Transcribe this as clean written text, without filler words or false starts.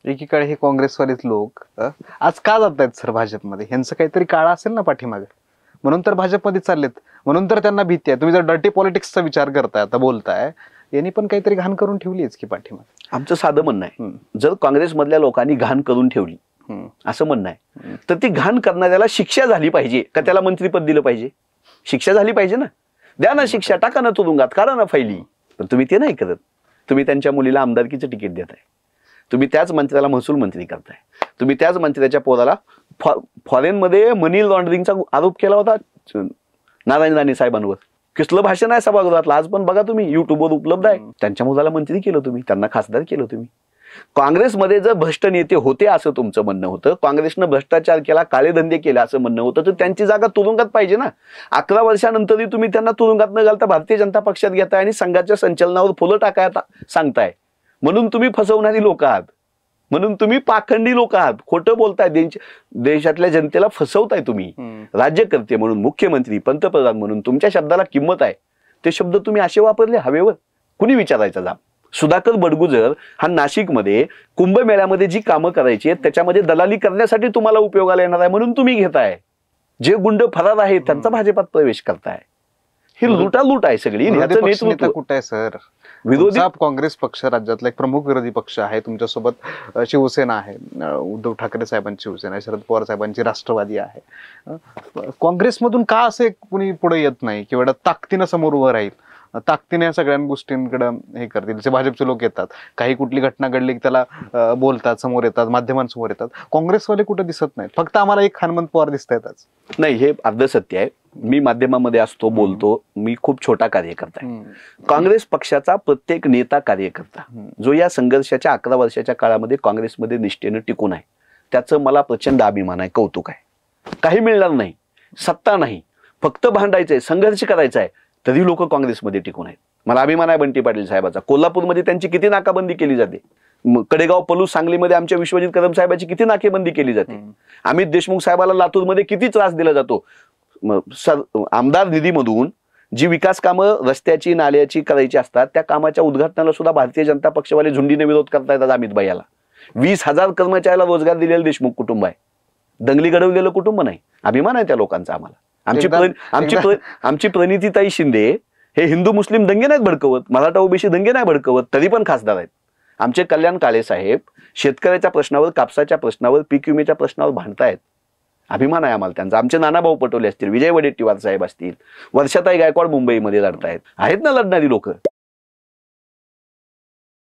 एकीकडे हे काँग्रेसवालेच लोक आज का जात आहेत सर भाजपमध्ये? यांचं काहीतरी काळा असेल ना पाठीमागे, म्हणून तर भाजपमध्ये चाललेत, म्हणून तर त्यांना भीती आहे. तुम्ही जर डर्टी पॉलिटिक्सचा विचार करताय, आता बोलताय, यांनी पण काहीतरी घाण करून ठेवलीच की पाठीमागे. आमचं साधं म्हणणं आहे, जर काँग्रेसमधल्या लोकांनी घाण करून ठेवली असं म्हणणं आहे, तर ती घाण करणाऱ्याला शिक्षा झाली पाहिजे का त्याला मंत्रीपद दिलं पाहिजे? शिक्षा झाली पाहिजे ना. द्या ना शिक्षा, टाका ना तुरुंगात, काढा ना फायली. पण तुम्ही ते नाही करत. तुम्ही त्यांच्या मुलीला आमदारकीचं तिकीट देताय, तुम्ही त्याच मंत्र्याला महसूल मंत्री करताय, तुम्ही त्याच मंत्र्याच्या पोराला फॉरेनमध्ये मनी लॉन्ड्रिंगचा आरोप केला होता नारायण राणे साहेबांवर. कसलं भाषण आहे सभागृहातलं, आज पण बघा तुम्ही, युट्यूबवर उपलब्ध आहे. त्यांच्या मुलाला मंत्री केलं तुम्ही, त्यांना खासदार केलं तुम्ही. काँग्रेसमध्ये जर भ्रष्ट नेते होते असं तुमचं म्हणणं होतं, काँग्रेसनं भ्रष्टाचार केला, काळे धंदे केले असं म्हणणं होतं, तर त्यांची जागा तुरुंगात पाहिजे ना. 11 वर्षानंतरही तुम्ही त्यांना तुरुंगात न घालता भारतीय जनता पक्षात घेताय आणि संघाच्या संचलनावर फुलं टाकाय सांगताय. म्हणून तुम्ही फसवणारी लोक आहात, म्हणून तुम्ही पाखंडी लोक आहात, खोटं बोलताय, देशातल्या जनतेला फसवताय तुम्ही. राज्यकर्ते म्हणून, मुख्यमंत्री, पंतप्रधान म्हणून तुमच्या शब्दाला किंमत आहे. ते शब्द तुम्ही असे वापरले हवेवर, कुणी विचारायचा जाब? सुधाकर बडगुजर हा नाशिकमध्ये कुंभमेळ्यामध्ये जी कामं करायची आहेत त्याच्यामध्ये दलाली करण्यासाठी तुम्हाला उपयोगाला येणार आहे म्हणून तुम्ही घेताय. जे गुंड फरार आहेत त्यांचा भाजपात प्रवेश करताय. ही लुटालूट आहे सगळी. नेतृत्व कुठे आहे सर? विरोधी काँग्रेस पक्ष राज्यातला एक प्रमुख विरोधी पक्ष आहे. तुमच्यासोबत शिवसेना आहे, उद्धव ठाकरे साहेबांची शिवसेना आहे, शरद पवार साहेबांची राष्ट्रवादी आहे. काँग्रेसमधून का असे कुणी पुढे येत नाही किंवा ताकदीनं समोर उभं राहील, ताकदीने या सगळ्या गोष्टींकडे हे करतील? जे भाजपचे लोक येतात, काही कुठली घटना घडली की त्याला बोलतात, समोर येतात, माध्यमांसमोर येतात. काँग्रेसवाले कुठे दिसत नाहीत, फक्त आम्हाला एक हनुमंत पवार दिसत आहेत. नाही, हे अर्ध सत्य आहे. मी माध्यमामध्ये असतो, बोलतो, मी खूप छोटा कार्यकर्ता आहे. काँग्रेस पक्षाचा प्रत्येक नेता कार्यकर्ता जो या संघर्षाच्या 11 वर्षाच्या काळामध्ये काँग्रेसमध्ये निष्ठेनं टिकून आहे, त्याचं मला प्रचंड अभिमान आहे, कौतुक आहे. काही मिळणार नाही, सत्ता नाही, फक्त भांडायचंय, संघर्ष करायचा आहे, तरी लोक काँग्रेसमध्ये टिकून आहेत. मला अभिमान आहे बंटी पाटील साहेबाचा. कोल्हापूरमध्ये त्यांची किती नाकाबंदी केली जाते, कडेगाव पलूस सांगलीमध्ये आमच्या विश्वजित कदम साहेबांची किती नाकेबंदी केली जाते, अमित देशमुख साहेबाला लातूरमध्ये किती त्रास दिला जातो. आमदार निधीमधून जी विकास कामं रस्त्याची, नाल्याची करायची असतात, त्या कामाच्या उद्घाटनाला सुद्धा भारतीय जनता पक्षवाले झुंडीने विरोध करतायत. अमित भाईला 20,000 कर्मचाऱ्याला रोजगार दिलेला देशमुख कुटुंब आहे, दंगली घडवलेलं कुटुंब नाही. अभिमान आहे त्या लोकांचा आम्हाला. आमची प्रणितीताई शिंदे हे हिंदू मुस्लिम दंगे नाहीत भडकवत, मराठा ओबीसी दंगे नाही भडकवत, तरी पण खासदार आहेत. आमचे कल्याण काळे साहेब शेतकऱ्याच्या प्रश्नावर, कापसाच्या प्रश्नावर, पीक विम्याच्या प्रश्नावर भांडतायत. अभिमान आहे आम्हाला त्यांचा. आमचे नानाभाऊ पटोले असतील, विजय वडेट्टीवार साहेब असतील, वर्षाताई गायकवाड मुंबईमध्ये लढतायत. आहेत ना लढणारी लोक.